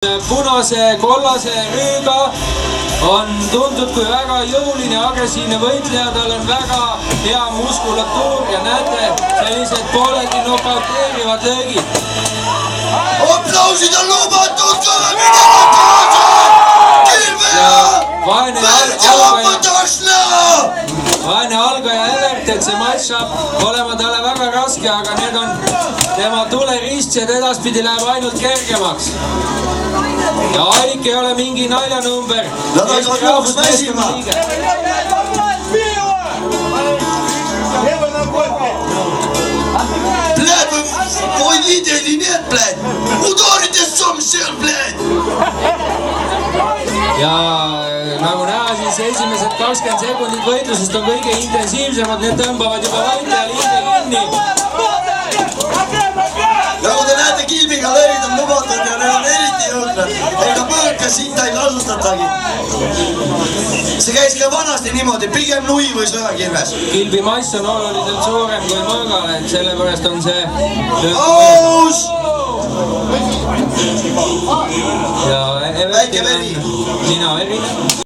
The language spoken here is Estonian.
Punase kollase rüüga on tuntud kui väga jõuline ja agressiivne võitleja, tal on väga hea muskulatuur ja näete sellised pooleldi nokauteerivad löögid. Aplausid on lubatud, vaene algaja Evert, et see matš saab olema talle väga raske, aga need on tema tuleristsed, edaspidi läheb ainult kergemaks. Ja Airik ei ole mingi naljanumber. Nad hakkavad lõpuks väsima. Bled, moj videli need, bled. Udarite som seal, bled. Ja nagu näha, siis esimesed 20 sekundit võitlusest on kõige intensiivsemad, need tõmbavad juba võitlejal hinge kinni. Nagu te näete, kilbiga löörid on lubatud ja need on eriti jõudrad. Ega põõkas sinta ei kasutatagi. See käis ka vanasti niimoodi, pigem nui või sõjakirves. Kilbi mass on oluliselt suurem kui mõõgale, et sellepärast on see Aus! ja Väike veri. nina verine.